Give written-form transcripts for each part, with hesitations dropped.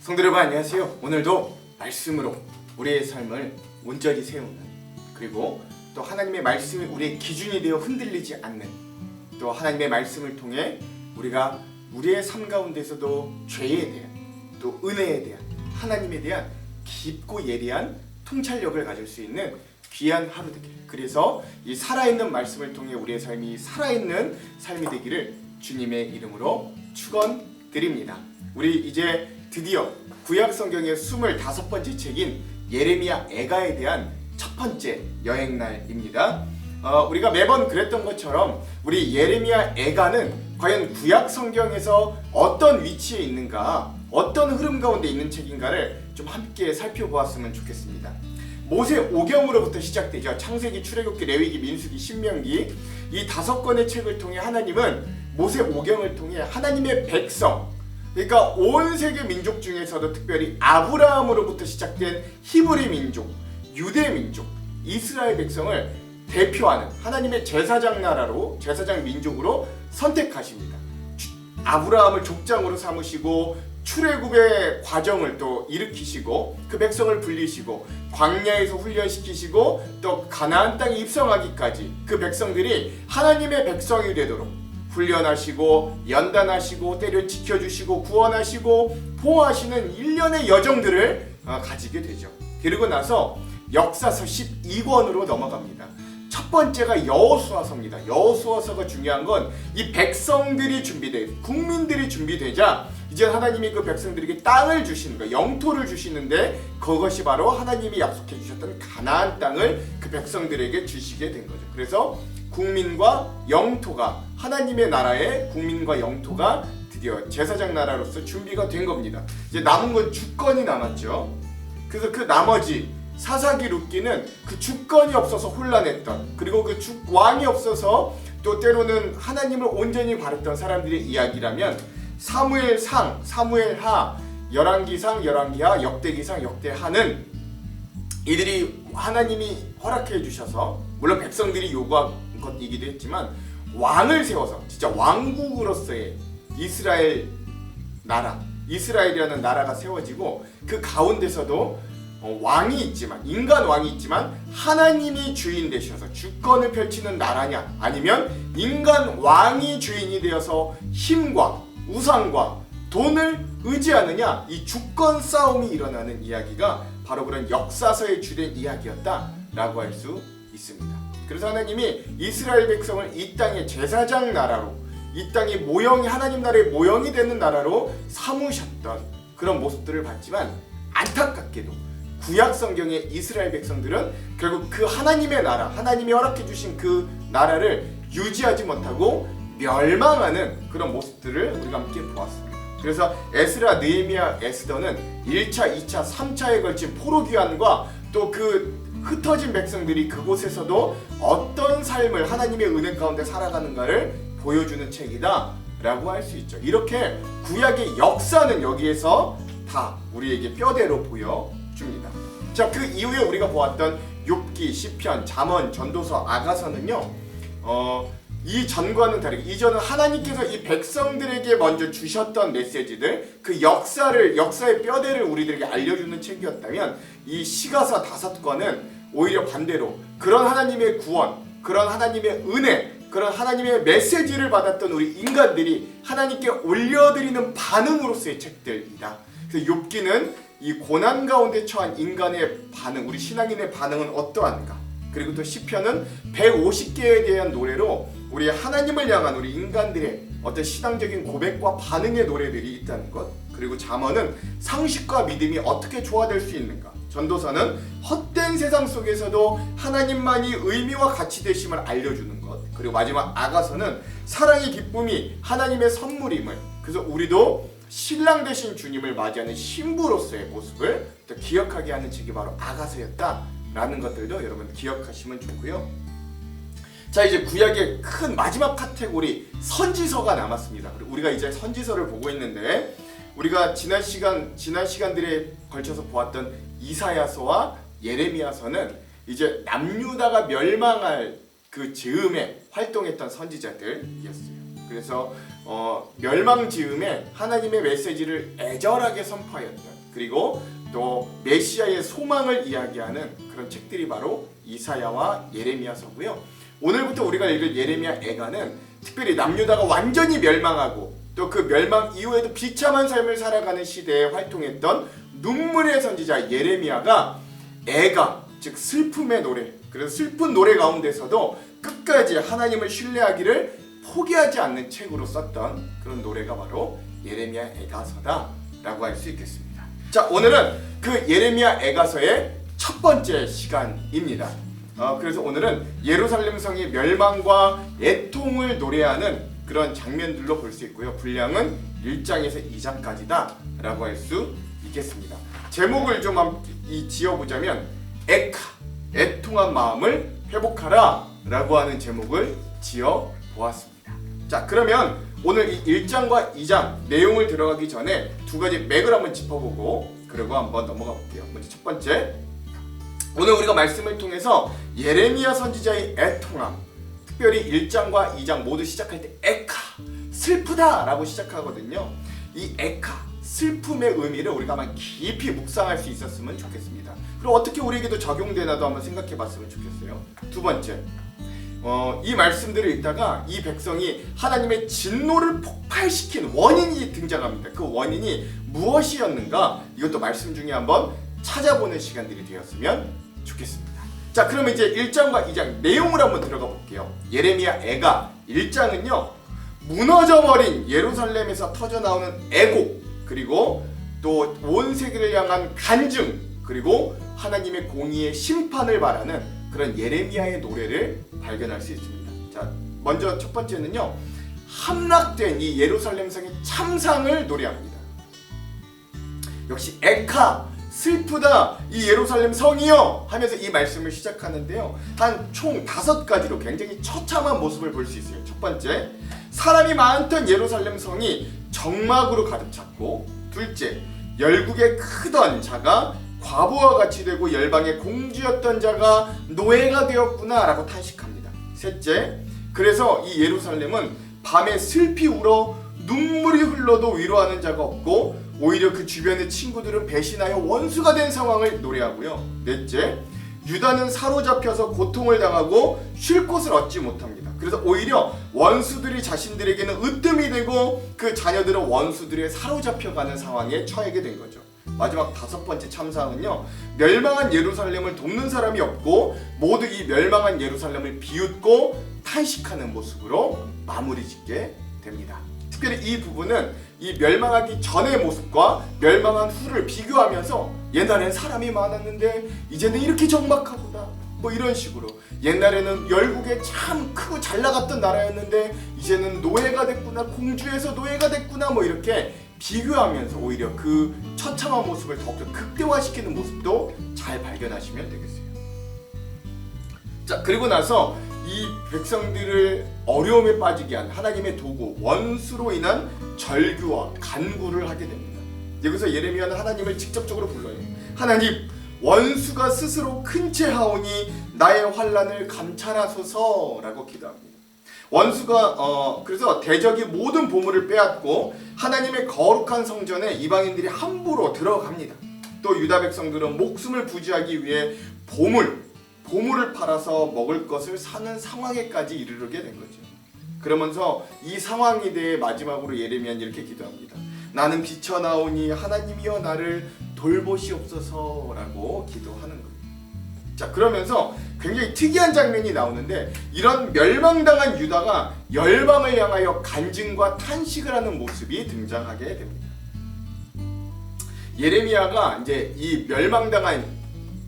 성도 여러분 안녕하세요. 오늘도 말씀으로 우리의 삶을 온전히 세우는, 그리고 또 하나님의 말씀이 우리의 기준이 되어 흔들리지 않는, 또 하나님의 말씀을 통해 우리가 우리의 삶 가운데서도 죄에 대한, 또 은혜에 대한, 하나님에 대한 깊고 예리한 통찰력을 가질 수 있는 귀한 하루 되길, 그래서 이 살아있는 말씀을 통해 우리의 삶이 살아있는 삶이 되기를 주님의 이름으로 축원드립니다. 우리 이제 드디어 구약 성경의 25번째 책인 예레미야 애가에 대한 첫 번째 여행날입니다. 우리가 매번 그랬던 것처럼 우리 예레미야 애가는 과연 구약 성경에서 어떤 위치에 있는가, 어떤 흐름 가운데 있는 책인가를 좀 함께 살펴보았으면 좋겠습니다. 모세 오경으로부터 시작되죠. 창세기, 출애굽기, 레위기, 민수기, 신명기, 이 5권의 책을 통해 하나님은 모세 오경을 통해 하나님의 백성, 그러니까 온 세계 민족 중에서도 특별히 아브라함으로부터 시작된 히브리 민족, 유대 민족, 이스라엘 백성을 대표하는 하나님의 제사장 나라로, 제사장 민족으로 선택하십니다. 아브라함을 족장으로 삼으시고 출애굽의 과정을 또 일으키시고 그 백성을 불리시고 광야에서 훈련시키시고 또 가나안 땅에 입성하기까지 그 백성들이 하나님의 백성이 되도록 훈련하시고 연단하시고 때려 지켜주시고 구원하시고 보호하시는 일련의 여정들을 가지게 되죠. 그리고 나서 역사서 12권으로 넘어갑니다. 첫 번째가 여호수아서입니다. 여호수아서가 중요한 건 이 백성들이 국민들이 준비되자 이제 하나님이 그 백성들에게 땅을 주시는 거예요. 영토를 주시는데 그것이 바로 하나님이 약속해 주셨던 가나안 땅을 그 백성들에게 주시게 된 거죠. 그래서 국민과 영토가, 하나님의 나라의 국민과 영토가 드디어 제사장 나라로서 준비가 된 겁니다. 이제 남은 건 주권이 남았죠. 그래서 그 나머지 사사기 룻기는 그 주권이 없어서 혼란했던, 그리고 그 왕이 없어서 또 때로는 하나님을 온전히 바랐던 사람들의 이야기라면 사무엘상, 사무엘하, 열왕기상, 열왕기하, 역대기상, 역대하는 이들이 하나님이 허락해 주셔서, 물론 백성들이 요구한 것이기도 했지만 왕을 세워서 진짜 왕국으로서의 이스라엘 나라, 이스라엘이라는 나라가 세워지고 그 가운데서도 왕이 있지만, 인간 왕이 있지만 하나님이 주인 되셔서 주권을 펼치는 나라냐, 아니면 인간 왕이 주인이 되어서 힘과 우상과 돈을 의지하느냐, 이 주권 싸움이 일어나는 이야기가 바로 그런 역사서에 주된 이야기였다라고 할 수 있습니다. 그래서 하나님이 이스라엘 백성을 이 땅의 제사장 나라로, 이 땅이 모형이, 하나님 나라의 모형이 되는 나라로 삼으셨던 그런 모습들을 봤지만, 안타깝게도 구약 성경의 이스라엘 백성들은 결국 그 하나님의 나라, 하나님이 허락해 주신 그 나라를 유지하지 못하고 멸망하는 그런 모습들을 우리가 함께 보았습니다. 그래서 에스라, 느헤미야, 에스더는 1차, 2차, 3차에 걸친 포로귀환과 또 그 흩어진 백성들이 그곳에서도 어떤 삶을 하나님의 은혜 가운데 살아가는가를 보여주는 책이다 라고 할 수 있죠. 이렇게 구약의 역사는 여기에서 다 우리에게 뼈대로 보여줍니다. 자, 그 이후에 우리가 보았던 욥기, 시편, 잠언, 전도서, 아가서는요, 이 전과는 다르게 이전은 하나님께서 이 백성들에게 먼저 주셨던 메시지들, 그 역사의 뼈대를 우리들에게 알려주는 책이었다면, 이 시가서 5권은 오히려 반대로 그런 하나님의 구원, 그런 하나님의 은혜, 그런 하나님의 메시지를 받았던 우리 인간들이 하나님께 올려드리는 반응으로서의 책들이다. 그래서 욥기는 이 고난 가운데 처한 인간의 반응, 우리 신앙인의 반응은 어떠한가, 그리고 또 시편은 150개에 대한 노래로 우리 하나님을 향한 우리 인간들의 어떤 신앙적인 고백과 반응의 노래들이 있다는 것, 그리고 잠언은 상식과 믿음이 어떻게 조화될 수 있는가, 전도서는 헛된 세상 속에서도 하나님만이 의미와 가치 되심을 알려주는 것, 그리고 마지막 아가서는 사랑의 기쁨이 하나님의 선물임을, 그래서 우리도 신랑 되신 주님을 맞이하는 신부로서의 모습을 또 기억하게 하는 책이 바로 아가서였다라는 것들도 여러분 기억하시면 좋고요. 자, 이제 구약의 큰 마지막 카테고리 선지서가 남았습니다. 우리가 이제 선지서를 보고 있는데, 우리가 지난 시간들에 걸쳐서 보았던 이사야서와 예레미야서는 이제 남유다가 멸망할 그 즈음에 활동했던 선지자들이었어요. 그래서 멸망 즈음에 하나님의 메시지를 애절하게 선포하였던, 그리고 또 메시아의 소망을 이야기하는 그런 책들이 바로 이사야와 예레미야서고요. 오늘부터 우리가 읽을 예레미야 애가는 특별히 남유다가 완전히 멸망하고 또 그 멸망 이후에도 비참한 삶을 살아가는 시대에 활동했던 눈물의 선지자 예레미야가 애가, 즉 슬픔의 노래, 그래서 슬픈 노래 가운데서도 끝까지 하나님을 신뢰하기를 포기하지 않는 책으로 썼던 그런 노래가 바로 예레미야 애가서다라고 할 수 있겠습니다. 자, 오늘은 그 예레미야 애가서의 첫 번째 시간입니다. 그래서 오늘은 예루살렘 성의 멸망과 애통을 노래하는 그런 장면들로 볼 수 있고요. 분량은 1장에서 2장까지다 라고 할 수 있겠습니다. 제목을 좀 지어보자면 에카, 애통한 마음을 회복하라 라고 하는 제목을 지어보았습니다. 자, 그러면 오늘 이 1장과 2장 내용을 들어가기 전에 두 가지 맥을 한번 짚어보고 그리고 한번 넘어가 볼게요. 먼저 첫 번째, 오늘 우리가 말씀을 통해서 예레미야 선지자의 애통함, 특별히 1장과 2장 모두 시작할 때 에카, 슬프다 라고 시작하거든요. 이 에카, 슬픔의 의미를 우리가 한번 깊이 묵상할 수 있었으면 좋겠습니다. 그리고 어떻게 우리에게도 적용되나도 한번 생각해 봤으면 좋겠어요. 두 번째, 이 말씀들을 읽다가 이 백성이 하나님의 진노를 폭발시킨 원인이 등장합니다. 그 원인이 무엇이었는가, 이것도 말씀 중에 한번 찾아보는 시간들이 되었으면 좋겠습니다. 자, 그러면 이제 1장과 2장 내용을 한번 들어가 볼게요. 예레미야 애가 1장은요, 무너져버린 예루살렘에서 터져나오는 애곡, 그리고 또 온 세계를 향한 간증, 그리고 하나님의 공의의 심판을 말하는 그런 예레미야의 노래를 발견할 수 있습니다. 자, 먼저 첫 번째는요, 함락된 이 예루살렘 성의 참상을 노래합니다. 역시 에카, 슬프다 이 예루살렘 성이여 하면서 이 말씀을 시작하는데요, 한 총 5가지로 굉장히 처참한 모습을 볼 수 있어요. 첫 번째, 사람이 많던 예루살렘 성이 적막으로 가득 찼고, 둘째, 열국의 크던 자가 과부와 같이 되고 열방의 공주였던 자가 노예가 되었구나 라고 탄식합니다. 셋째, 그래서 이 예루살렘은 밤에 슬피 울어 눈물이 흘러도 위로하는 자가 없고 오히려 그 주변의 친구들은 배신하여 원수가 된 상황을 노래하고요. 넷째, 유다는 사로잡혀서 고통을 당하고 쉴 곳을 얻지 못합니다. 그래서 오히려 원수들이 자신들에게는 으뜸이 되고 그 자녀들은 원수들에 사로잡혀가는 상황에 처하게 된 거죠. 마지막 5번째 참사은요, 멸망한 예루살렘을 돕는 사람이 없고 모두 이 멸망한 예루살렘을 비웃고 탄식하는 모습으로 마무리 짓게 됩니다. 특별히 이 부분은 이 멸망하기 전의 모습과 멸망한 후를 비교하면서 옛날엔 사람이 많았는데 이제는 이렇게 적막하구나, 뭐 이런 식으로, 옛날에는 열국에 참 크고 잘 나갔던 나라였는데 이제는 노예가 됐구나, 공주에서 노예가 됐구나, 뭐 이렇게 비교하면서 오히려 그 처참한 모습을 더욱더 극대화시키는 모습도 잘 발견하시면 되겠어요. 자, 그리고 나서 이 백성들을 어려움에 빠지게 한 하나님의 도구 원수로 인한 절규와 간구를 하게 됩니다. 여기서 예레미야는 하나님을 직접적으로 불러요. 하나님, 원수가 스스로 큰 채 하오니 나의 환난을 감찰하소서라고 기도합니다. 원수가 그래서 대적이 모든 보물을 빼앗고 하나님의 거룩한 성전에 이방인들이 함부로 들어갑니다. 또 유다 백성들은 목숨을 부지하기 위해 보물을 팔아서 먹을 것을 사는 상황에까지 이르게 된 거죠. 그러면서 이 상황에 대해 마지막으로 예레미야는 이렇게 기도합니다. 나는 비쳐나오니 하나님이여 나를 돌보시옵소서라고 기도하는 거예요. 자, 그러면서 굉장히 특이한 장면이 나오는데, 이런 멸망당한 유다가 열방을 향하여 간증과 탄식을 하는 모습이 등장하게 됩니다. 예레미야가 이제 이 멸망당한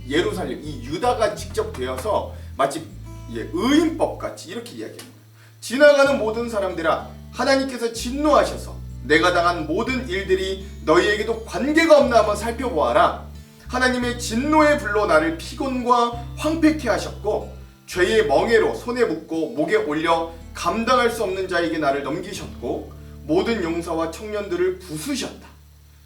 예루살렘, 이 유다가 직접 되어서 마치 의인법 같이 이렇게 이야기합니다. 지나가는 모든 사람들아, 하나님께서 진노하셔서 내가 당한 모든 일들이 너희에게도 관계가 없나 한번 살펴보아라. 하나님의 진노의 불로 나를 피곤과 황폐케 하셨고 죄의 멍에로 손에 묶고 목에 올려 감당할 수 없는 자에게 나를 넘기셨고 모든 용사와 청년들을 부수셨다.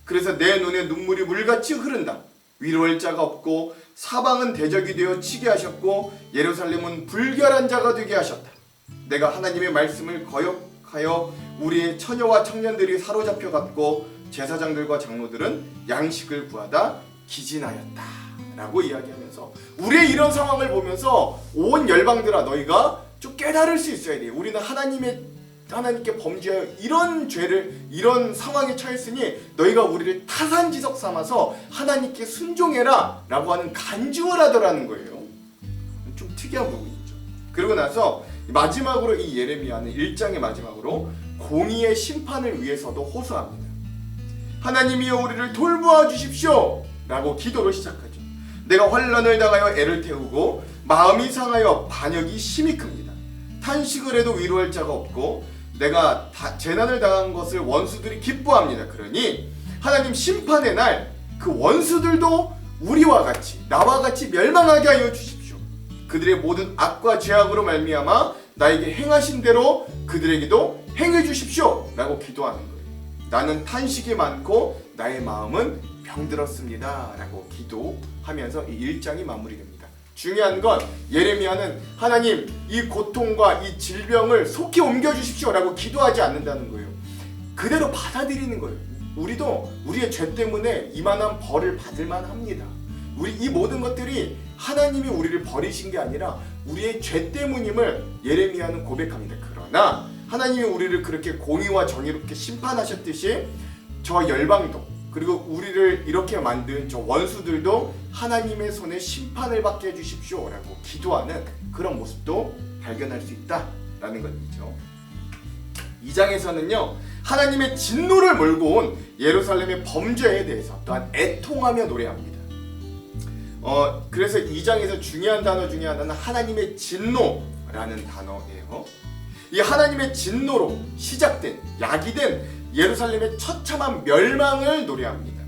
그래서 내 눈에 눈물이 물같이 흐른다. 위로할 자가 없고 사방은 대적이 되어 치게 하셨고 예루살렘은 불결한 자가 되게 하셨다. 내가 하나님의 말씀을 하여 우리의 처녀와 청년들이 사로잡혀 갔고 제사장들과 장로들은 양식을 구하다 기진하였다 라고 이야기하면서 우리의 이런 상황을 보면서 온 열방들아 너희가 좀 깨달을 수 있어야 돼. 우리는 하나님께 범죄하여 이런 죄를 이런 상황에 처했으니 너희가 우리를 타산지석 삼아서 하나님께 순종해라 라고 하는 간증을 하더라는 거예요. 좀 특이한 부분이죠. 그러고 나서 마지막으로 이 예레미야는 1장의 마지막으로 공의의 심판을 위해서도 호소합니다. 하나님이여 우리를 돌보아 주십시오 라고 기도를 시작하죠. 내가 환난을 당하여 애를 태우고 마음이 상하여 반역이 심히 큽니다. 탄식을 해도 위로할 자가 없고 내가 재난을 당한 것을 원수들이 기뻐합니다. 그러니 하나님 심판의 날 그 원수들도 우리와 같이 나와 같이 멸망하게 하여 주십시오. 그들의 모든 악과 죄악으로 말미암아 나에게 행하신 대로 그들에게도 행해 주십시오 라고 기도하는 거예요. 나는 탄식이 많고 나의 마음은 병들었습니다 라고 기도하면서 이 1장이 마무리됩니다. 중요한 건 예레미야는 하나님 이 고통과 이 질병을 속히 옮겨주십시오 라고 기도하지 않는다는 거예요. 그대로 받아들이는 거예요. 우리도 우리의 죄 때문에 이만한 벌을 받을만 합니다. 우리 이 모든 것들이 하나님이 우리를 버리신 게 아니라 우리의 죄 때문임을 예레미야는 고백합니다. 그러나 하나님이 우리를 그렇게 공의와 정의롭게 심판하셨듯이 저 열방도 그리고 우리를 이렇게 만든 저 원수들도 하나님의 손에 심판을 받게 해주십시오 라고 기도하는 그런 모습도 발견할 수 있다라는 것이죠. 2장에서는요 하나님의 진노를 몰고 온 예루살렘의 범죄에 대해서 또한 애통하며 노래합니다. 그래서 2장에서 중요한 단어 중에 하나는 하나님의 진노라는 단어예요. 이 하나님의 진노로 시작된 야기된 예루살렘의 처참한 멸망을 노래합니다.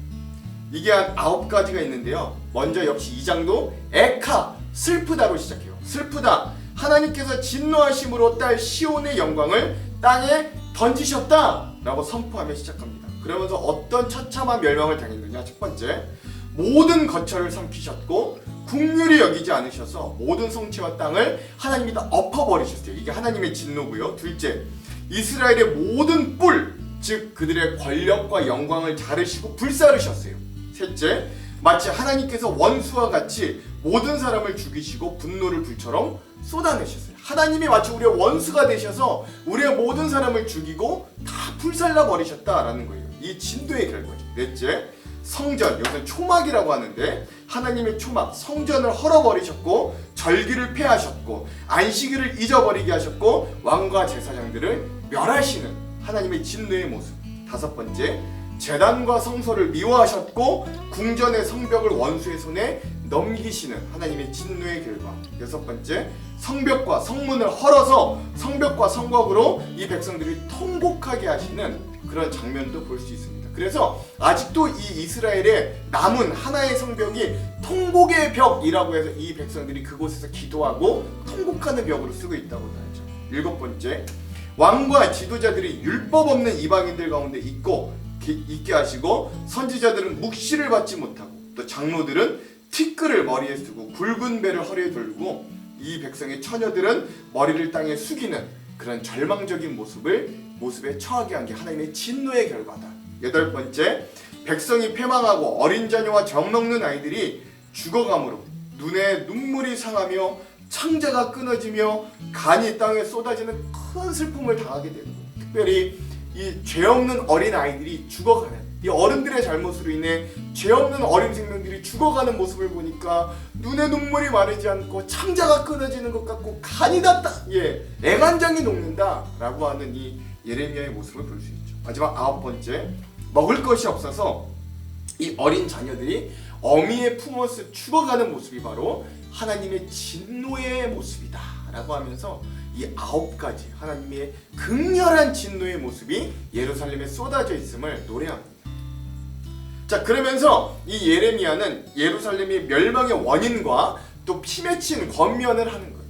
이게 한 9가지가 있는데요. 먼저 역시 2장도 에카 슬프다로 시작해요. 슬프다. 하나님께서 진노하심으로 딸 시온의 영광을 땅에 던지셨다 라고 선포하며 시작합니다. 그러면서 어떤 처참한 멸망을 당했느냐. 첫 번째, 모든 거처를 삼키셨고 국률이 여기지 않으셔서 모든 성체와 땅을 하나님이 다 엎어버리셨어요. 이게 하나님의 진노고요. 둘째, 이스라엘의 모든 뿔, 즉 그들의 권력과 영광을 자르시고 불사르셨어요. 셋째, 마치 하나님께서 원수와 같이 모든 사람을 죽이시고 분노를 불처럼 쏟아내셨어요. 하나님이 마치 우리의 원수가 되셔서 우리의 모든 사람을 죽이고 다 불살라 버리셨다라는 거예요. 이 진도의 결과죠. 넷째, 성전, 여기서 초막이라고 하는데 하나님의 초막, 성전을 헐어버리셨고 절기를 폐하셨고 안식일을 잊어버리게 하셨고 왕과 제사장들을 멸하시는 하나님의 진노의 모습. 다섯 번째, 제단과 성소를 미워하셨고 궁전의 성벽을 원수의 손에 넘기시는 하나님의 진노의 결과. 여섯 번째, 성벽과 성문을 헐어서 성벽과 성곽으로 이 백성들이 통곡하게 하시는 그런 장면도 볼 수 있습니다. 그래서 아직도 이 이스라엘에 남은 하나의 성벽이 통곡의 벽이라고 해서 이 백성들이 그곳에서 기도하고 통곡하는 벽으로 쓰고 있다고 하죠. 일곱 번째, 왕과 지도자들이 율법 없는 이방인들 가운데 있게 하시고 선지자들은 묵시를 받지 못하고 또 장로들은 티끌을 머리에 쓰고 굵은 배를 허리에 돌고 이 백성의 처녀들은 머리를 땅에 숙이는 그런 절망적인 모습에 처하게 한 게 하나님의 진노의 결과다. 여덟 번째, 백성이 패망하고 어린 자녀와 젖먹는 아이들이 죽어감으로 눈에 눈물이 상하며 창자가 끊어지며 간이 땅에 쏟아지는 큰 슬픔을 당하게 되는 거예요. 특별히 이 죄 없는 어린 아이들이 죽어가는, 이 어른들의 잘못으로 인해 죄 없는 어린 생명들이 죽어가는 모습을 보니까 눈에 눈물이 마르지 않고 창자가 끊어지는 것 같고 간이 다 애간장이 녹는다라고 하는 이 예레미야의 모습을 볼 수 있죠. 마지막 아홉 번째, 먹을 것이 없어서 이 어린 자녀들이 어미의 품어서 죽어가는 모습이 바로 하나님의 진노의 모습이다 라고 하면서 이 9가지 하나님의 극렬한 진노의 모습이 예루살렘에 쏟아져 있음을 노래합니다. 자, 그러면서 이 예레미야는 예루살렘의 멸망의 원인과 또 피맺힌 권면을 하는 거예요.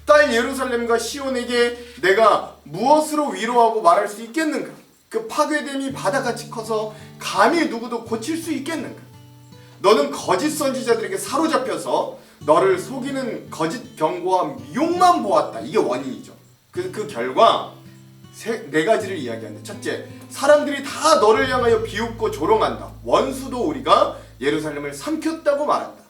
딸 예루살렘과 시온에게 내가 무엇으로 위로하고 말할 수 있겠는가? 그 파괴됨이 바다같이 커서 감히 누구도 고칠 수 있겠는가? 너는 거짓 선지자들에게 사로잡혀서 너를 속이는 거짓 경고와 미혹만 보았다. 이게 원인이죠. 그 결과 네 가지를 이야기하는데, 첫째, 사람들이 다 너를 향하여 비웃고 조롱한다. 원수도 우리가 예루살렘을 삼켰다고 말한다.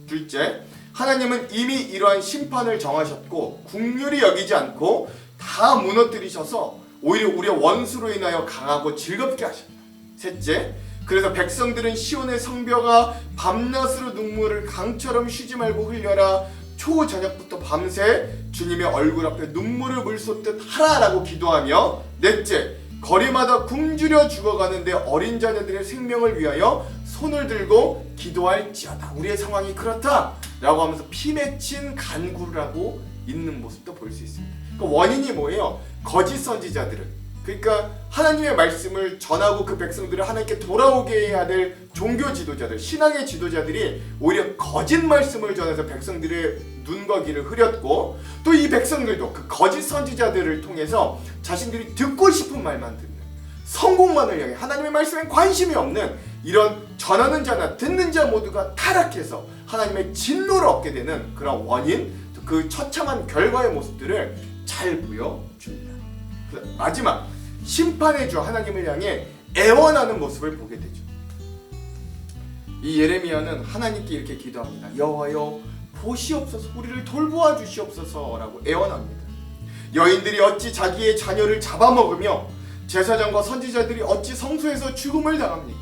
둘째, 하나님은 이미 이러한 심판을 정하셨고 긍휼히 여기지 않고 다 무너뜨리셔서 오히려 우리의 원수로 인하여 강하고 즐겁게 하셨다. 셋째, 그래서 백성들은 시온의 성벽아 밤낮으로 눈물을 강처럼 쉬지 말고 흘려라. 초저녁부터 밤새 주님의 얼굴 앞에 눈물을 물쏟듯 하라라고 기도하며, 넷째, 거리마다 굶주려 죽어가는데 어린 자녀들의 생명을 위하여 손을 들고 기도할지어다. 우리의 상황이 그렇다 라고 하면서 피 맺힌 간구를 하고 있는 모습도 볼 수 있습니다. 그 원인이 뭐예요? 거짓 선지자들은, 그러니까 하나님의 말씀을 전하고 그 백성들을 하나님께 돌아오게 해야 될 종교 지도자들, 신앙의 지도자들이 오히려 거짓 말씀을 전해서 백성들의 눈과 귀를 흐렸고, 또 이 백성들도 그 거짓 선지자들을 통해서 자신들이 듣고 싶은 말만 듣는, 성공만을 향해 하나님의 말씀에 관심이 없는 이런 전하는 자나 듣는 자 모두가 타락해서 하나님의 진노를 얻게 되는 그런 원인, 그 처참한 결과의 모습들을 잘 보여줍니다. 마지막, 심판의 주 하나님을 향해 애원하는 모습을 보게 되죠. 이 예레미야는 하나님께 이렇게 기도합니다. 여호와여 보시옵소서, 우리를 돌보아 주시옵소서라고 애원합니다. 여인들이 어찌 자기의 자녀를 잡아먹으며 제사장과 선지자들이 어찌 성소에서 죽음을 당합니까?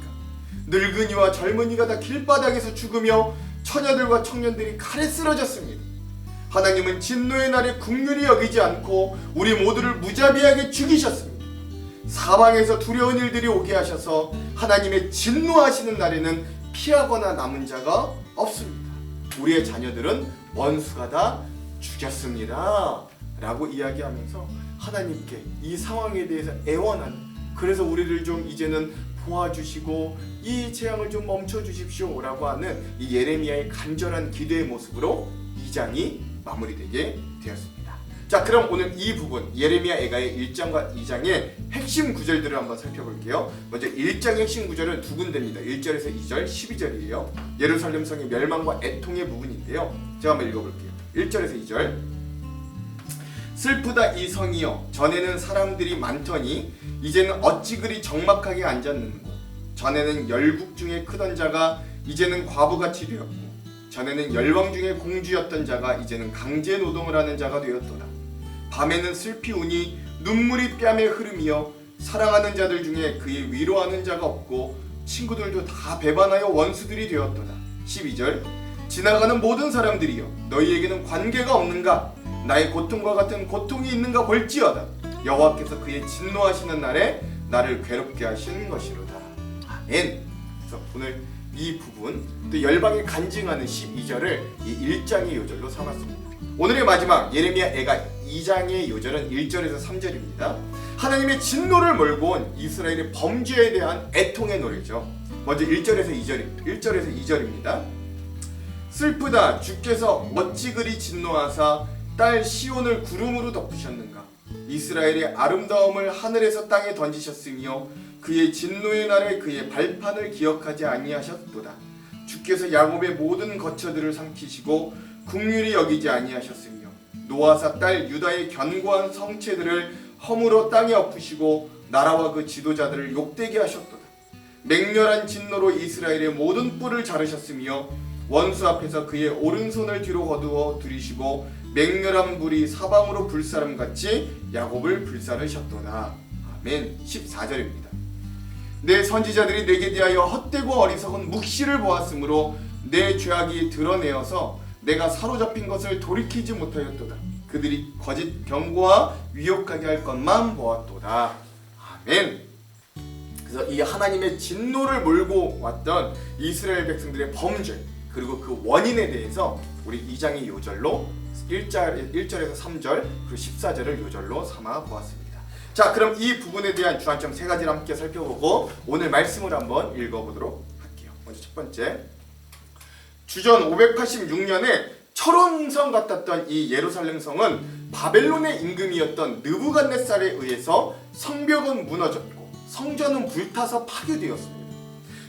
늙은이와 젊은이가 다 길바닥에서 죽으며 처녀들과 청년들이 칼에 쓰러졌습니다. 하나님은 진노의 날에 긍휼히 여기지 않고 우리 모두를 무자비하게 죽이셨습니다. 사방에서 두려운 일들이 오게 하셔서 하나님의 진노하시는 날에는 피하거나 남은 자가 없습니다. 우리의 자녀들은 원수가 다 죽였습니다 라고 이야기하면서 하나님께 이 상황에 대해서 애원하는, 그래서 우리를 좀 이제는 도와주시고 이 재앙을 좀 멈춰주십시오 라고 하는 이 예레미야의 간절한 기도의 모습으로 2장이 마무리되게 되었습니다. 자, 그럼 오늘 이 부분 예레미야 애가의 1장과 2장의 핵심 구절들을 한번 살펴볼게요. 먼저 1장의 핵심 구절은 두 군데입니다. 1절에서 2절, 12절이에요. 예루살렘 성의 멸망과 애통의 부분인데요. 제가 한번 읽어볼게요. 1절에서 2절. 슬프다 이 성이여, 전에는 사람들이 많더니 이제는 어찌 그리 적막하게 앉았는고. 전에는 열국 중에 크던 자가 이제는 과부같이 되었고, 전에는 열왕 중에 공주였던 자가 이제는 강제 노동을 하는 자가 되었도다. 밤에는 슬피 우니 눈물이 뺨에 흐름이여 사랑하는 자들 중에 그의 위로하는 자가 없고 친구들도 다 배반하여 원수들이 되었도다. 12절. 지나가는 모든 사람들이여, 너희에게는 관계가 없는가? 나의 고통과 같은 고통이 있는가 볼지어다. 여호와께서 그의 진노하시는 날에 나를 괴롭게 하시는 것이로다. 아멘. 그래서 오늘 이 부분, 또 열방에 간증하는 12절을 이 1장의 요절로 삼았습니다. 오늘의 마지막 예레미야 애가 2장의 요절은 1절에서 3절입니다. 하나님의 진노를 몰고 온 이스라엘의 범죄에 대한 애통의 노래죠. 먼저 1절에서 2절입니다. 슬프다, 주께서 어찌 그리 진노하사 딸 시온을 구름으로 덮으셨는가? 이스라엘의 아름다움을 하늘에서 땅에 던지셨으며 그의 진노의 날에 그의 발판을 기억하지 아니하셨도다. 주께서 야곱의 모든 거처들을 삼키시고 긍휼히 여기지 아니하셨으며 노아사 딸 유다의 견고한 성체들을 허물어 땅에 엎으시고 나라와 그 지도자들을 욕되게 하셨도다. 맹렬한 진노로 이스라엘의 모든 뿔을 자르셨으며 원수 앞에서 그의 오른손을 뒤로 거두어 들이시고 맹렬한 불이 사방으로 불사름같이 야곱을 불사르셨도다. 아멘. 14절입니다. 내 선지자들이 내게 대하여 헛되고 어리석은 묵시를 보았으므로 내 죄악이 드러내어서 내가 사로잡힌 것을 돌이키지 못하였도다. 그들이 거짓 경고와 위협하게 할 것만 보았도다. 아멘. 그래서 이 하나님의 진노를 몰고 왔던 이스라엘 백성들의 범죄, 그리고 그 원인에 대해서 우리 2장의 요절로 1절에서 3절 그리고 14절을 요절로 삼아 보았습니다. 자, 그럼 이 부분에 대한 주안점 세 가지를 함께 살펴보고 오늘 말씀을 한번 읽어보도록 할게요. 먼저 첫 번째, 주전 586년에 철옹성 같았던 이 예루살렘 성은 바벨론의 임금이었던 느부갓네살에 의해서 성벽은 무너졌고 성전은 불타서 파괴되었습니다.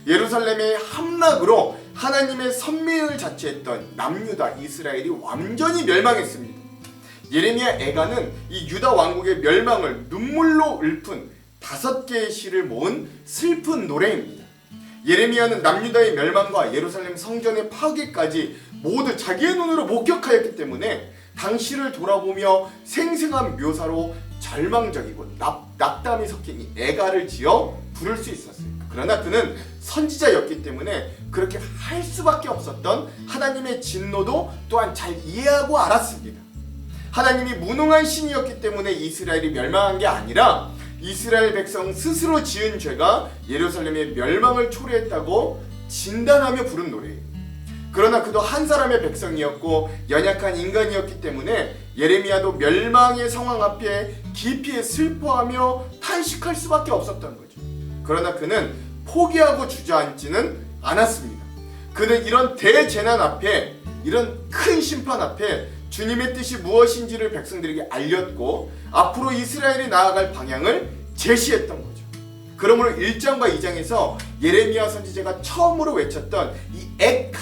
예루살렘의 함락으로 하나님의 선민을 자처했던 남유다 이스라엘이 완전히 멸망했습니다. 예레미야 애가는 이 유다 왕국의 멸망을 눈물로 읊은 5개의 시를 모은 슬픈 노래입니다. 예레미야는 남유다의 멸망과 예루살렘 성전의 파괴까지 모두 자기의 눈으로 목격하였기 때문에 당시를 돌아보며 생생한 묘사로 절망적이고 낙담이 섞인 이 애가를 지어 부를 수 있었어요. 그러나 그는 선지자였기 때문에 그렇게 할 수밖에 없었던 하나님의 진노도 또한 잘 이해하고 알았습니다. 하나님이 무능한 신이었기 때문에 이스라엘이 멸망한 게 아니라 이스라엘 백성 스스로 지은 죄가 예루살렘의 멸망을 초래했다고 진단하며 부른 노래예요. 그러나 그도 한 사람의 백성이었고 연약한 인간이었기 때문에 예레미야도 멸망의 상황 앞에 깊이 슬퍼하며 탄식할 수밖에 없었던 거죠. 그러나 그는 포기하고 주저앉지는 않았습니다. 그는 이런 대재난 앞에, 이런 큰 심판 앞에 주님의 뜻이 무엇인지를 백성들에게 알렸고 앞으로 이스라엘이 나아갈 방향을 제시했던 거죠. 그러므로 1장과 2장에서 예레미야 선지자가 처음으로 외쳤던 이 에카,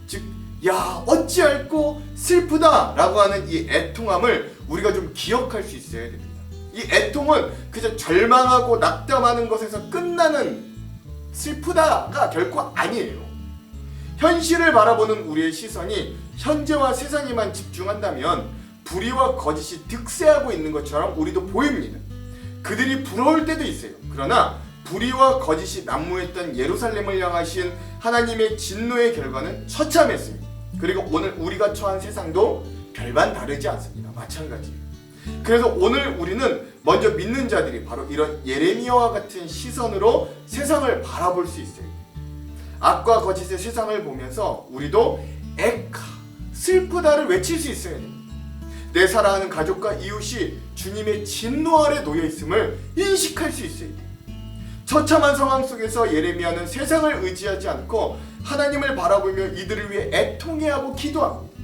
즉 야 어찌할꼬 슬프다 라고 하는 이 애통함을 우리가 좀 기억할 수 있어야 됩니다. 이 애통은 그저 절망하고 낙담하는 것에서 끝나는 슬프다가 결코 아니에요. 현실을 바라보는 우리의 시선이 현재와 세상에만 집중한다면 불의와 거짓이 득세하고 있는 것처럼 우리도 보입니다. 그들이 부러울 때도 있어요. 그러나 불의와 거짓이 난무했던 예루살렘을 향하신 하나님의 진노의 결과는 처참했습니다. 그리고 오늘 우리가 처한 세상도 별반 다르지 않습니다. 마찬가지예요. 그래서 오늘 우리는 먼저 믿는 자들이 바로 이런 예레미야와 같은 시선으로 세상을 바라볼 수 있어요. 악과 거짓의 세상을 보면서 우리도 에카, 슬프다를 외칠 수 있어야 됩니다. 내 사랑하는 가족과 이웃이 주님의 진노 아래 놓여 있음을 인식할 수 있어야 돼요. 처참한 상황 속에서 예레미야는 세상을 의지하지 않고 하나님을 바라보며 이들을 위해 애통해하고 기도합니다.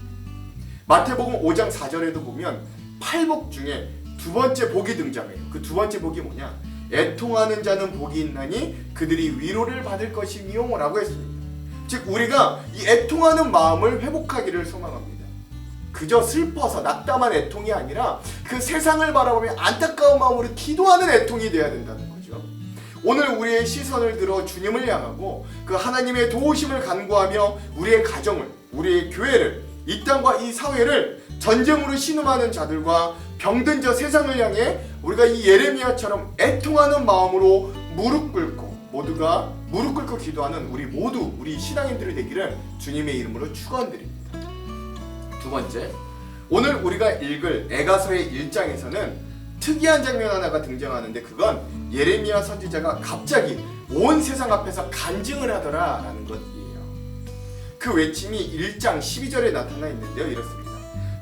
마태복음 5장 4절에도 보면 8복 중에 2번째 복이 등장해요. 그 2번째 복이 뭐냐? 애통하는 자는 복이 있나니 그들이 위로를 받을 것이니요 라고 했습니다. 즉 우리가 이 애통하는 마음을 회복하기를 소망합니다. 그저 슬퍼서 낙담한 애통이 아니라 그 세상을 바라보며 안타까운 마음으로 기도하는 애통이 되어야 된다는 거죠. 오늘 우리의 시선을 들어 주님을 향하고 그 하나님의 도우심을 간구하며 우리의 가정을, 우리의 교회를, 이 땅과 이 사회를 전쟁으로 신음하는 자들과 병든 저 세상을 향해 우리가 이 예레미야처럼 애통하는 마음으로 모두가 무릎 꿇고 기도하는 우리 신앙인들이 되기를 주님의 이름으로 축원드립니다. 2번째, 오늘 우리가 읽을 에가서의 1장에서는 특이한 장면 하나가 등장하는데 그건 예레미야 선지자가 갑자기 온 세상 앞에서 간증을 하더라 라는 것이에요. 그 외침이 1장 12절에 나타나 있는데요. 이렇습니다.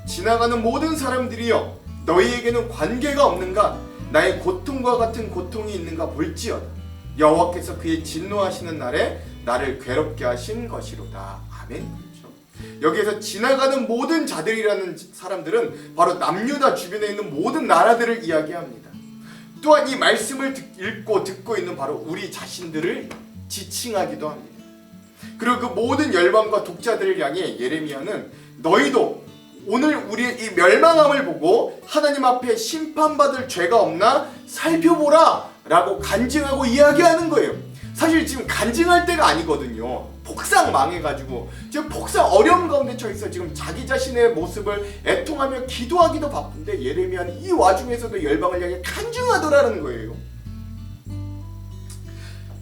지나가는 모든 사람들이여 너희에게는 관계가 없는가? 나의 고통과 같은 고통이 있는가 볼지어다. 여호와께서 그의 진노하시는 날에 나를 괴롭게 하신 것이로다. 아멘. 그렇죠? 여기에서 지나가는 모든 자들이라는 사람들은 바로 남유다 주변에 있는 모든 나라들을 이야기합니다. 또한 이 말씀을 읽고 듣고 있는 바로 우리 자신들을 지칭하기도 합니다. 그리고 그 모든 열방과 독자들을 향해 예레미야는 너희도 오늘 우리의 이 멸망함을 보고 하나님 앞에 심판받을 죄가 없나 살펴보라 라고 간증하고 이야기하는 거예요. 사실 지금 간증할 때가 아니거든요. 폭삭 망해가지고 지금 폭삭 어려움 가운데 처해서 지금 자기 자신의 모습을 애통하며 기도하기도 바쁜데 예레미야는 이 와중에서도 열방을 향해 간증하더라는 거예요.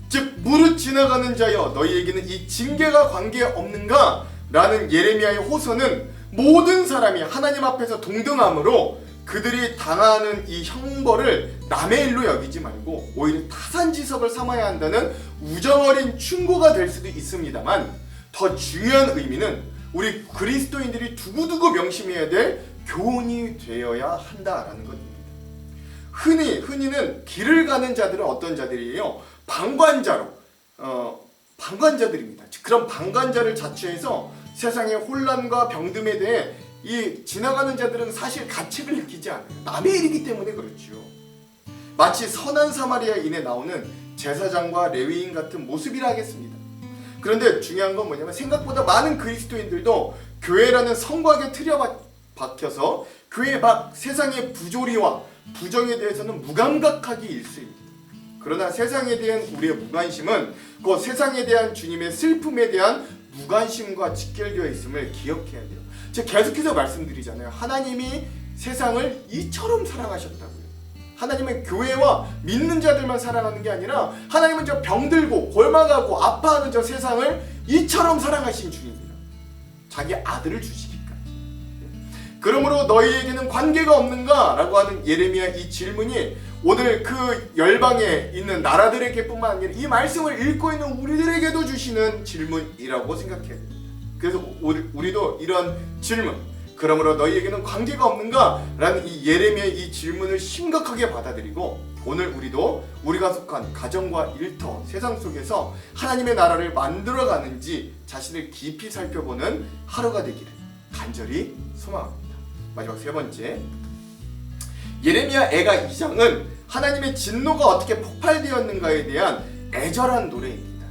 즉 무릇 지나가는 자여 너희에게는 이 징계가 관계없는가? 라는 예레미야의 호소는 모든 사람이 하나님 앞에서 동등함으로 그들이 당하는 이 형벌을 남의 일로 여기지 말고 오히려 타산지석을 삼아야 한다는 우정어린 충고가 될 수도 있습니다만 더 중요한 의미는 우리 그리스도인들이 두고두고 명심해야 될 교훈이 되어야 한다라는 것입니다. 흔히는 길을 가는 자들은 어떤 자들이에요? 방관자들입니다. 그런 방관자를 자처해서 세상의 혼란과 병듦에 대해 이 지나가는 자들은 사실 가책을 느끼지 않아요. 남의 일이기 때문에 그렇죠. 마치 선한 사마리아인에 나오는 제사장과 레위인 같은 모습이라 하겠습니다. 그런데 중요한 건 뭐냐면 생각보다 많은 그리스도인들도 교회라는 성곽에 틀어박혀서 교회 밖 세상의 부조리와 부정에 대해서는 무감각하기 일쑤입니다. 그러나 세상에 대한 우리의 무관심은 그 세상에 대한 주님의 슬픔에 대한 무관심과 직결되어 있음을 기억해야 돼요. 제가 계속해서 말씀드리잖아요. 하나님이 세상을 이처럼 사랑하셨다고요. 하나님은 교회와 믿는 자들만 사랑하는 게 아니라 하나님은 저 병들고 골마가고 아파하는 저 세상을 이처럼 사랑하신 주님이에요. 자기 아들을 주시기까지. 그러므로 너희에게는 관계가 없는가? 라고 하는 예레미야 이 질문이 오늘 그 열방에 있는 나라들에게 뿐만 아니라 이 말씀을 읽고 있는 우리들에게도 주시는 질문이라고 생각해야 됩니다. 그래서 우리도 이런 질문, 그러므로 너희에게는 관계가 없는가? 라는 이 예레미야의 이 질문을 심각하게 받아들이고 오늘 우리도 우리가 속한 가정과 일터, 세상 속에서 하나님의 나라를 만들어가는지 자신을 깊이 살펴보는 하루가 되기를 간절히 소망합니다. 마지막 세 번째, 예레미야 애가 2장은 하나님의 진노가 어떻게 폭발되었는가에 대한 애절한 노래입니다.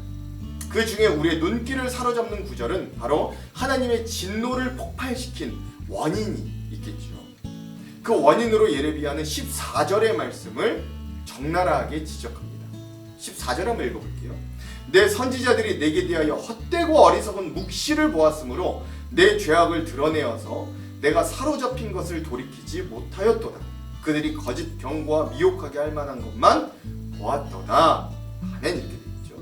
그 중에 우리의 눈길을 사로잡는 구절은 바로 하나님의 진노를 폭발시킨 원인이 있겠죠. 그 원인으로 예레미야는 14절의 말씀을 적나라하게 지적합니다. 14절 한번 읽어볼게요. 내 선지자들이 내게 대하여 헛되고 어리석은 묵시를 보았으므로 내 죄악을 드러내어서 내가 사로잡힌 것을 돌이키지 못하였도다. 그들이 거짓 경고와 미혹하게 할 만한 것만 보았도다. 아멘. 이렇게 되겠죠.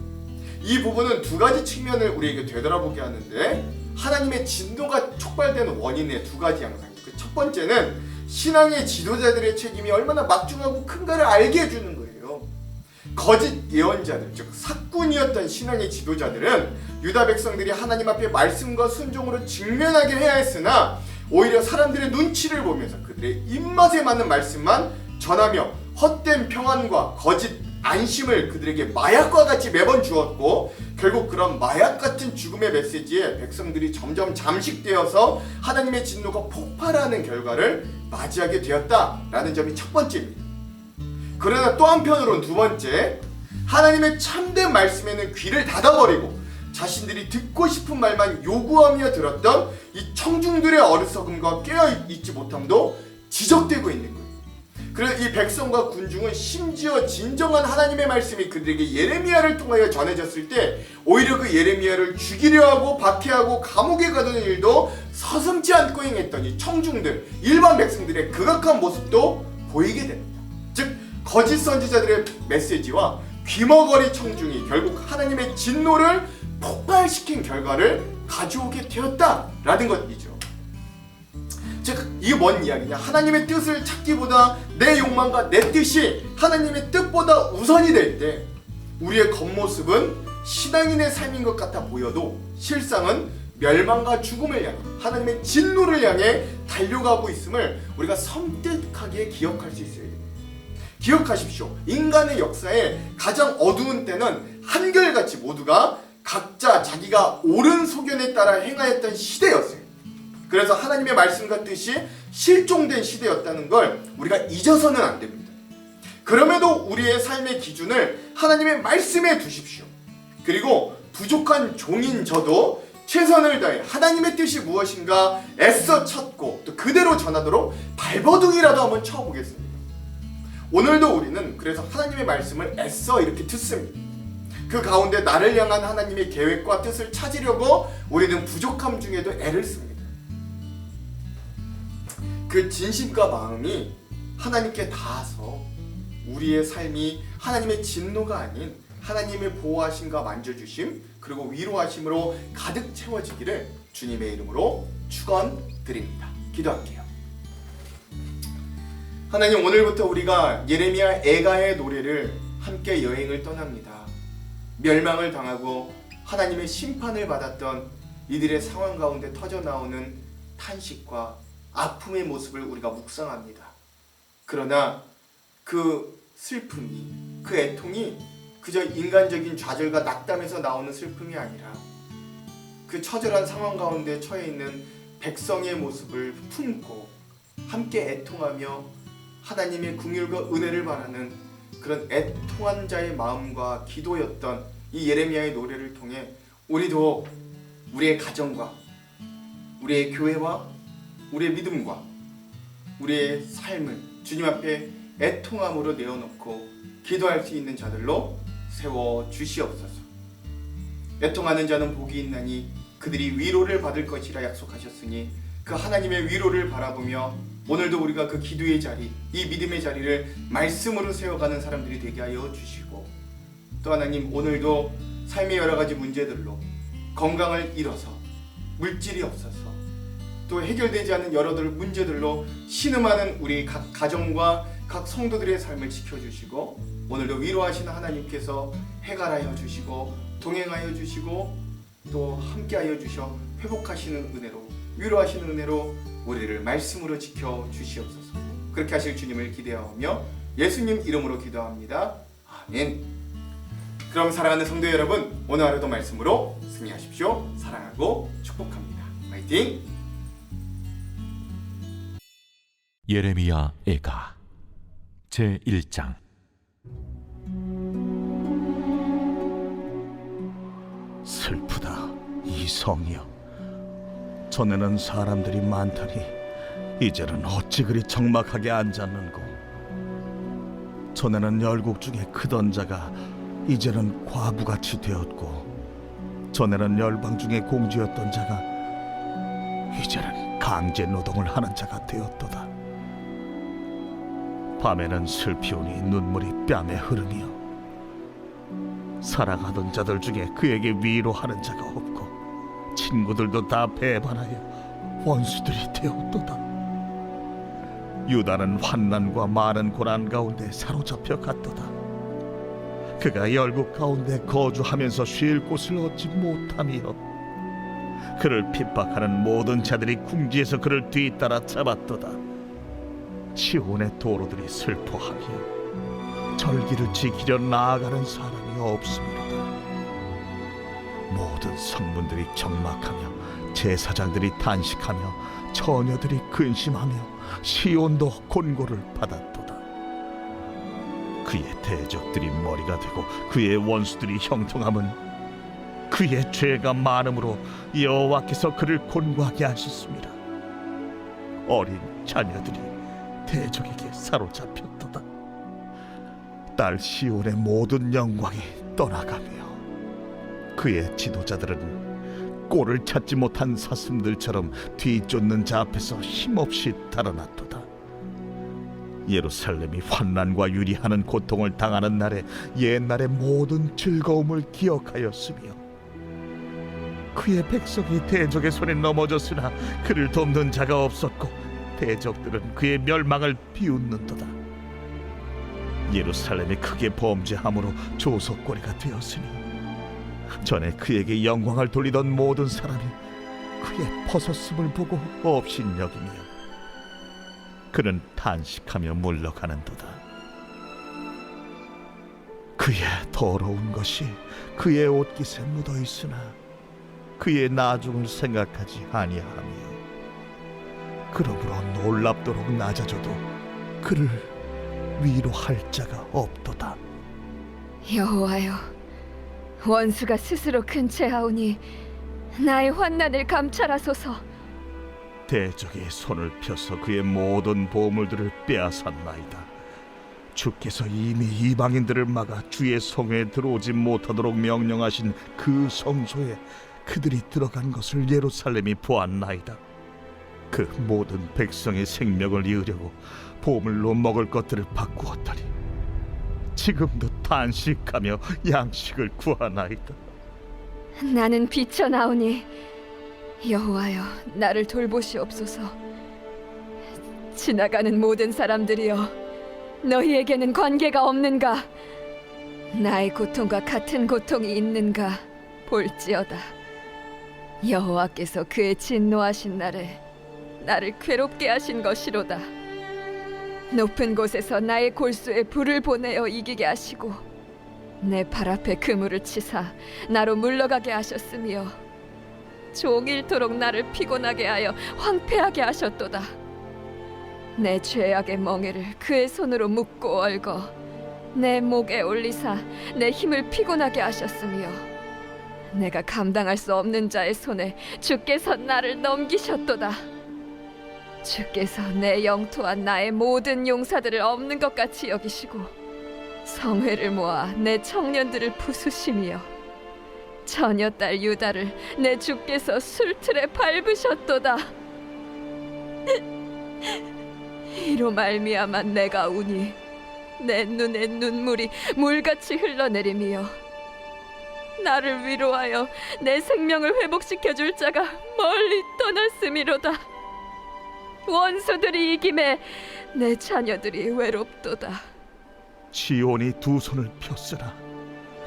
이 부분은 두 가지 측면을 우리에게 되돌아보게 하는데 하나님의 진노가 촉발되는 원인의 두 가지 양상입니다. 그 첫 번째는 신앙의 지도자들의 책임이 얼마나 막중하고 큰가를 알게 해주는 거예요. 거짓 예언자들, 즉 사꾼이었던 신앙의 지도자들은 유다 백성들이 하나님 앞에 말씀과 순종으로 직면하게 해야 했으나 오히려 사람들의 눈치를 보면서 그들의 입맛에 맞는 말씀만 전하며 헛된 평안과 거짓 안심을 그들에게 마약과 같이 매번 주었고 결국 그런 마약 같은 죽음의 메시지에 백성들이 점점 잠식되어서 하나님의 진노가 폭발하는 결과를 맞이하게 되었다라는 점이 첫 번째입니다. 그러나 또 한편으로는 두 번째, 하나님의 참된 말씀에는 귀를 닫아버리고 자신들이 듣고 싶은 말만 요구하며 들었던 이 청중들의 어리석음과 깨어있지 못함도 지적되고 있는 거예요. 그래서 이 백성과 군중은 심지어 진정한 하나님의 말씀이 그들에게 예레미야를 통하여 전해졌을 때 오히려 그 예레미야를 죽이려 하고 박해하고 감옥에 가두는 일도 서슴지 않고 행했던 이 청중들, 일반 백성들의 극악한 모습도 보이게 됩니다. 즉 거짓 선지자들의 메시지와 귀머거리 청중이 결국 하나님의 진노를 폭발시킨 결과를 가져오게 되었다라는 것이죠. 즉 이게 뭔 이야기냐? 하나님의 뜻을 찾기보다 내 욕망과 내 뜻이 하나님의 뜻보다 우선이 될 때 우리의 겉모습은 신앙인의 삶인 것 같아 보여도 실상은 멸망과 죽음을 향해 하나님의 진노를 향해 달려가고 있음을 우리가 섬뜩하게 기억할 수 있어야 됩니다. 기억하십시오. 인간의 역사에 가장 어두운 때는 한결같이 모두가 각자 자기가 옳은 소견에 따라 행하였던 시대였어요. 그래서 하나님의 말씀과 뜻이 실종된 시대였다는 걸 우리가 잊어서는 안 됩니다. 그럼에도 우리의 삶의 기준을 하나님의 말씀에 두십시오. 그리고 부족한 종인 저도 최선을 다해 하나님의 뜻이 무엇인가 애써 찾고 또 그대로 전하도록 발버둥이라도 한번 쳐보겠습니다. 오늘도 우리는 그래서 하나님의 말씀을 애써 이렇게 듣습니다. 그 가운데 나를 향한 하나님의 계획과 뜻을 찾으려고 우리는 부족함 중에도 애를 씁니다. 그 진심과 마음이 하나님께 닿아서 우리의 삶이 하나님의 진노가 아닌 하나님의 보호하심과 만져주심 그리고 위로하심으로 가득 채워지기를 주님의 이름으로 축원드립니다. 기도할게요. 하나님, 오늘부터 우리가 예레미야 애가의 노래를 함께 여행을 떠납니다. 멸망을 당하고 하나님의 심판을 받았던 이들의 상황 가운데 터져나오는 탄식과 아픔의 모습을 우리가 묵상합니다. 그러나 그 슬픔이, 그 애통이 그저 인간적인 좌절과 낙담에서 나오는 슬픔이 아니라 그 처절한 상황 가운데 처해 있는 백성의 모습을 품고 함께 애통하며 하나님의 긍휼과 은혜를 바라는 그런 애통한 자의 마음과 기도였던 이 예레미야의 노래를 통해 우리도 우리의 가정과 우리의 교회와 우리의 믿음과 우리의 삶을 주님 앞에 애통함으로 내어놓고 기도할 수 있는 자들로 세워 주시옵소서. 애통하는 자는 복이 있나니 그들이 위로를 받을 것이라 약속하셨으니 그 하나님의 위로를 바라보며 오늘도 우리가 그 기도의 자리, 이 믿음의 자리를 말씀으로 세워가는 사람들이 되게 하여 주시고, 또 하나님 오늘도 삶의 여러 가지 문제들로 건강을 잃어서 물질이 없어서 또 해결되지 않는 여러 문제들로 신음하는 우리 각 가정과 각 성도들의 삶을 지켜주시고, 오늘도 위로하시는 하나님께서 해갈하여 주시고 동행하여 주시고 또 함께하여 주셔 회복하시는 은혜로, 위로하시는 은혜로 우리를 말씀으로 지켜 주시옵소서. 그렇게 하실 주님을 기대하며 예수님 이름으로 기도합니다. 아멘. 그럼 사랑하는 성도 여러분, 오늘 하루도 말씀으로 승리하십시오. 사랑하고 축복합니다. 화이팅! 예레미야 애가 제1장. 슬프다 이 성이여. 전에는 사람들이 많더니 이제는 어찌 그리 적막하게 앉았는고. 전에는 열국 중에 크던 자가 이제는 과부같이 되었고, 전에는 열방 중에 공주였던 자가 이제는 강제 노동을 하는 자가 되었도다. 밤에는 슬피우니 눈물이 뺨에 흐르며, 사랑하던 자들 중에 그에게 위로하는 자가 없고, 친구들도 다 배반하여 원수들이 되었도다. 유다는 환난과 많은 고난 가운데 사로잡혀 갔도다. 그가 열국 가운데 거주하면서 쉴 곳을 얻지 못하며, 그를 핍박하는 모든 자들이 궁지에서 그를 뒤따라 잡았도다. 시온의 도로들이 슬퍼하며 절기를 지키려 나아가는 사람이 없음이로다. 모든 성문들이 적막하며 제사장들이 단식하며 처녀들이 근심하며 시온도 곤고를 받았도다. 그의 대적들이 머리가 되고 그의 원수들이 형통함은 그의 죄가 많음으로 여호와께서 그를 곤고하게 하셨습니다. 어린 자녀들이 대적에게 사로잡혔도다. 딸 시온의 모든 영광이 떠나가며, 그의 지도자들은 꼴을 찾지 못한 사슴들처럼 뒤쫓는 자 앞에서 힘없이 달아났도다. 예루살렘이 환난과 유리하는 고통을 당하는 날에 옛날의 모든 즐거움을 기억하였으며, 그의 백성이 대적의 손에 넘어졌으나 그를 돕는 자가 없었고, 대적들은 그의 멸망을 비웃는도다. 예루살렘이 크게 범죄함으로 조석거리가 되었으니, 전에 그에게 영광을 돌리던 모든 사람이 그의 벗었음을 보고 업신여기며 그는 탄식하며 물러가는도다. 그의 더러운 것이 그의 옷깃에 묻어있으나 그의 나중을 생각하지 아니하며, 그러므로 놀랍도록 낮아져도 그를 위로할 자가 없도다. 여호와여, 원수가 스스로 근체하오니 나의 환난을 감찰하소서. 대적의 손을 펴서 그의 모든 보물들을 빼앗았나이다. 주께서 이미 이방인들을 막아 주의 성에 들어오지 못하도록 명령하신 그 성소에 그들이 들어간 것을 예루살렘이 보았나이다. 그 모든 백성의 생명을 이으려고 보물로 먹을 것들을 바꾸었더니 지금도 탄식하며 양식을 구하나이다. 나는 비쳐나오니 여호와여, 나를 돌보시옵소서. 지나가는 모든 사람들이여, 너희에게는 관계가 없는가? 나의 고통과 같은 고통이 있는가? 볼지어다. 여호와께서 그의 진노하신 날에 나를 괴롭게 하신 것이로다. 높은 곳에서 나의 골수에 불을 보내어 이기게 하시고 내 발 앞에 그물을 치사 나로 물러가게 하셨으며 종일토록 나를 피곤하게 하여 황폐하게 하셨도다. 내 죄악의 멍에를 그의 손으로 묶고 얽어 내 목에 올리사 내 힘을 피곤하게 하셨으며, 내가 감당할 수 없는 자의 손에 주께서 나를 넘기셨도다. 주께서 내 영토와 나의 모든 용사들을 없는 것 같이 여기시고 성회를 모아 내 청년들을 부수시며 처녀딸 유다를 내 주께서 술틀에 밟으셨도다. 이로 말미암아 내가 우니 내 눈에 눈물이 물같이 흘러내리며 나를 위로하여 내 생명을 회복시켜 줄 자가 멀리 떠났음이로다. 원수들이 이김에 내 자녀들이 외롭도다. 시온이 두 손을 폈으나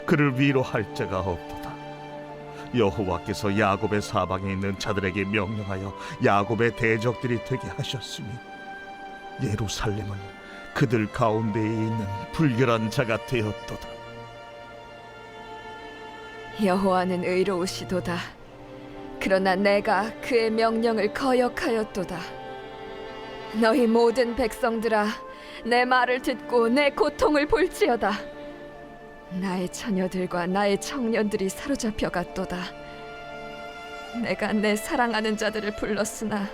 그를 위로할 자가 없도다. 여호와께서 야곱의 사방에 있는 자들에게 명령하여 야곱의 대적들이 되게 하셨으니 예루살렘은 그들 가운데에 있는 불결한 자가 되었도다. 여호와는 의로우시도다. 그러나 내가 그의 명령을 거역하였도다. 너희 모든 백성들아, 내 말을 듣고 내 고통을 볼지어다. 나의 처녀들과 나의 청년들이 사로잡혀 갔도다. 내가 내 사랑하는 자들을 불렀으나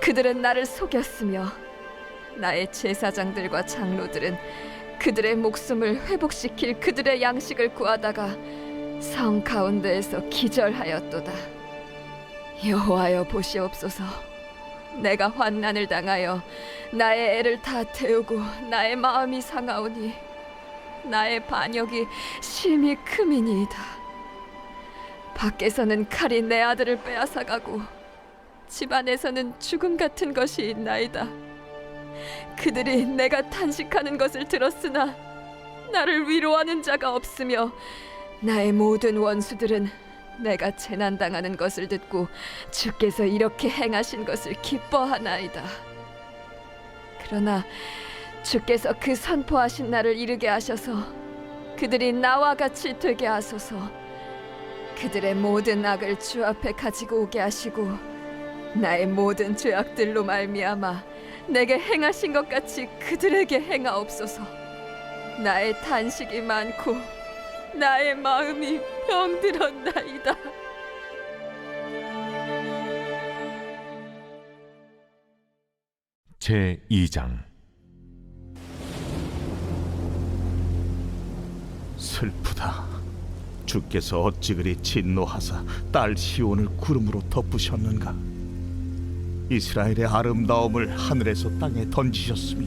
그들은 나를 속였으며 나의 제사장들과 장로들은 그들의 목숨을 회복시킬 그들의 양식을 구하다가 성 가운데에서 기절하였도다. 여호와여 보시옵소서. 내가 환난을 당하여 나의 애를 다 태우고 나의 마음이 상하오니 나의 반역이 심히 크미니이다. 밖에서는 칼이 내 아들을 빼앗아가고 집안에서는 죽음 같은 것이 있나이다. 그들이 내가 탄식하는 것을 들었으나 나를 위로하는 자가 없으며 나의 모든 원수들은 내가 재난당하는 것을 듣고 주께서 이렇게 행하신 것을 기뻐하나이다. 그러나 주께서 그 선포하신 날을 이르게 하셔서 그들이 나와 같이 되게 하소서. 그들의 모든 악을 주 앞에 가지고 오게 하시고 나의 모든 죄악들로 말미암아 내게 행하신 것 같이 그들에게 행하옵소서. 나의 탄식이 많고 나의 마음이 병들었나이다. 제 2장. 슬프다. 주께서 어찌 그리 진노하사 딸 시온을 구름으로 덮으셨는가. 이스라엘의 아름다움을 하늘에서 땅에 던지셨으며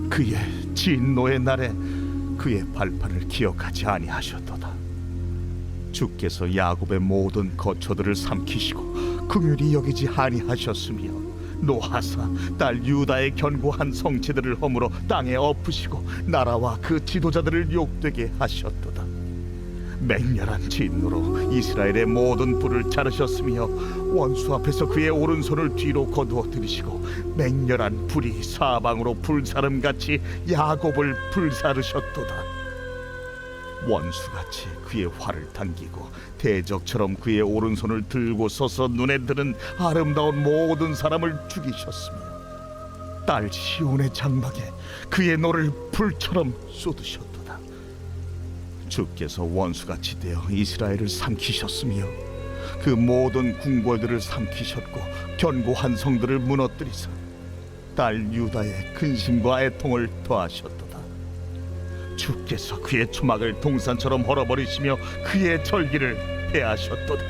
그의 진노의 날에 그의 발판을 기억하지 아니하셨도다. 주께서 야곱의 모든 거처들을 삼키시고 긍휼히 여기지 아니하셨으며 노하사 딸 유다의 견고한 성체들을 허물어 땅에 엎으시고 나라와 그 지도자들을 욕되게 하셨도다. 맹렬한 진노로 이스라엘의 모든 뿔을 자르셨으며 원수 앞에서 그의 오른손을 뒤로 거두어 들이시고 맹렬한 불이 사방으로 불사름같이 야곱을 불사르셨도다. 원수같이 그의 활을 당기고 대적처럼 그의 오른손을 들고 서서 눈에 드는 아름다운 모든 사람을 죽이셨으며 딸 시온의 장막에 그의 노를 불처럼 쏟으셨도다. 주께서 원수같이 되어 이스라엘을 삼키셨으며 그 모든 궁궐들을 삼키셨고 견고한 성들을 무너뜨리사 딸 유다의 근심과 애통을 더하셨도다. 주께서 그의 초막을 동산처럼 헐어버리시며 그의 절기를 폐하셨도다.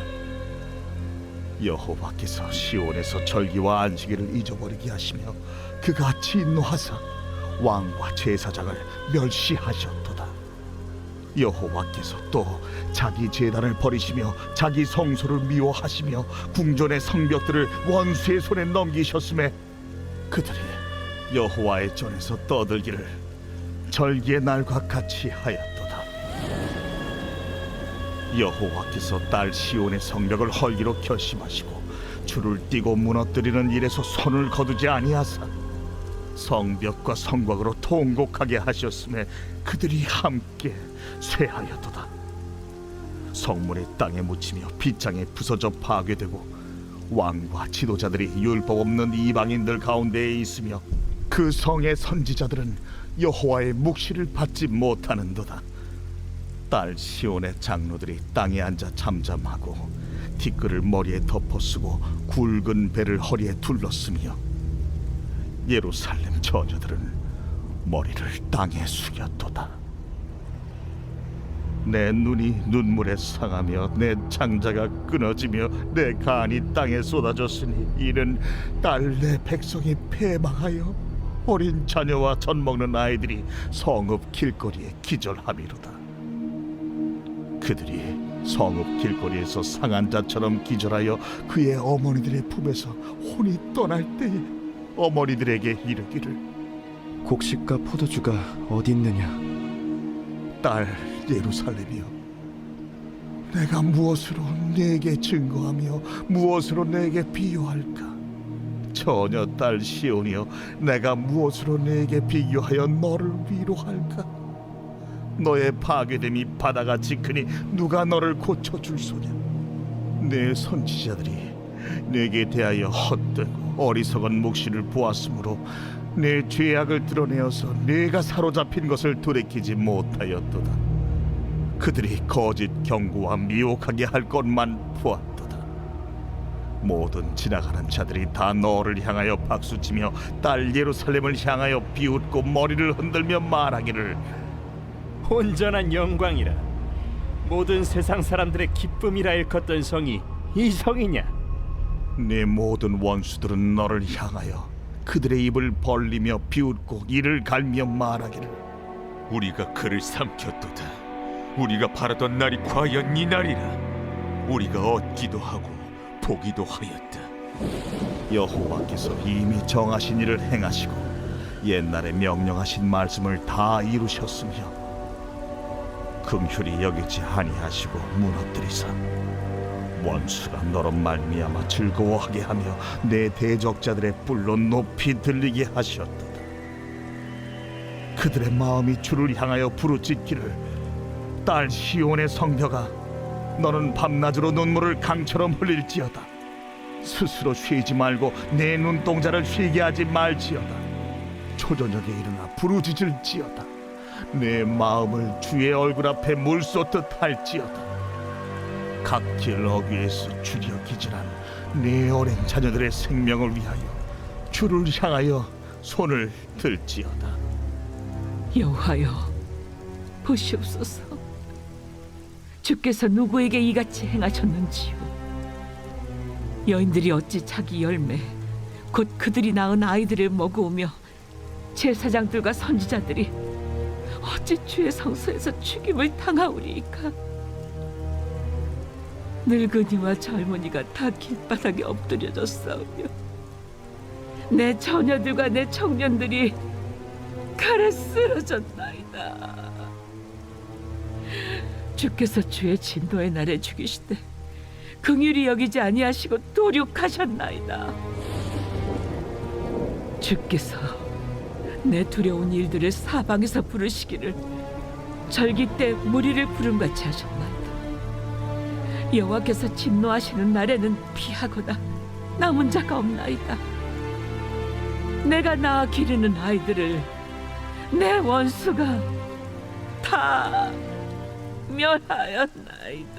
여호와께서 시온에서 절기와 안식일을 잊어버리게 하시며 그가 진노하사 왕과 제사장을 멸시하셨도다. 여호와께서 또 자기 제단을 버리시며 자기 성소를 미워하시며 궁전의 성벽들을 원수의 손에 넘기셨음에 그들이 여호와의 전에서 떠들기를 절기의 날과 같이 하였도다. 여호와께서 딸 시온의 성벽을 헐기로 결심하시고 줄을 띠고 무너뜨리는 일에서 손을 거두지 아니하사 성벽과 성곽으로 통곡하게 하셨음에 그들이 함께 쇠하였도다. 성문이 땅에 묻히며 빗장에 부서져 파괴되고 왕과 지도자들이 율법 없는 이방인들 가운데에 있으며 그 성의 선지자들은 여호와의 묵시를 받지 못하는도다. 딸 시온의 장로들이 땅에 앉아 잠잠하고 티끌을 머리에 덮어쓰고 굵은 배를 허리에 둘렀으며 예루살렘 처녀들은 머리를 땅에 숙였도다. 내 눈이 눈물에 상하며 내 창자가 끊어지며 내 간이 땅에 쏟아졌으니 이는 딸 내 백성이 패망하여 어린 자녀와 젖 먹는 아이들이 성읍 길거리에 기절함이로다. 그들이 성읍 길거리에서 상한 자처럼 기절하여 그의 어머니들의 품에서 혼이 떠날 때에 어머니들에게 이르기를 곡식과 포도주가 어디 있느냐? 딸 예루살렘이여, 내가 무엇으로 네게 증거하며 무엇으로 네게 비유할까? 처녀 딸 시온이여, 내가 무엇으로 네게 비교하여 너를 위로할까? 너의 파괴됨이 바다같이 크니 누가 너를 고쳐줄 소냐? 내 선지자들이 네게 대하여 헛되고 어리석은 묵시를 보았으므로 내 죄악을 드러내어서 네가 사로잡힌 것을 돌이키지 못하였도다. 그들이 거짓 경고와 미혹하게 할 것만 보았도다. 모든 지나가는 자들이 다 너를 향하여 박수치며 딸 예루살렘을 향하여 비웃고 머리를 흔들며 말하기를 온전한 영광이라 모든 세상 사람들의 기쁨이라 일컫던 성이 이 성이냐? 네 모든 원수들은 너를 향하여 그들의 입을 벌리며 비웃고 이를 갈며 말하기를 우리가 그를 삼켰도다. 우리가 바라던 날이 과연 이 날이라. 우리가 얻기도 하고 보기도 하였다. 여호와께서 이미 정하신 일을 행하시고 옛날에 명령하신 말씀을 다 이루셨으며 긍휼히 여기지 아니하시고 무너뜨리사 원수가 너로 말미암아 즐거워하게 하며 내 대적자들의 뿔로 높이 들리게 하셨도다. 그들의 마음이 주를 향하여 부르짖기를 딸 시온의 성벽아, 너는 밤낮으로 눈물을 강처럼 흘릴지어다. 스스로 쉬지 말고 내 눈동자를 쉬게 하지 말지어다. 초저녁에 일어나 부르짖을지어다. 내 마음을 주의 얼굴 앞에 물 쏟듯 할지어다. 각 길 어귀에서 줄여 기질한 내 어린 자녀들의 생명을 위하여 주를 향하여 손을 들지어다. 여호와여, 보시옵소서. 주께서 누구에게 이같이 행하셨는지요? 여인들이 어찌 자기 열매 곧 그들이 낳은 아이들을 먹으며 제사장들과 선지자들이 어찌 주의 성소에서 죽임을 당하오리이까? 늙은이와 젊은이가 다 길바닥에 엎드려졌사오며 내 처녀들과 내 청년들이 칼에 쓰러졌나이다. 주께서 주의 진노의 날에 죽이시되 긍휼히 여기지 아니하시고 도륙하셨나이다. 주께서 내 두려운 일들을 사방에서 부르시기를 절기 때 무리를 부름같이 하셨나이다. 여호와께서 진노하시는 날에는 피하거나 남은 자가 없나이다. 내가 낳아 기르는 아이들을 내 원수가 다 멸하였나이다.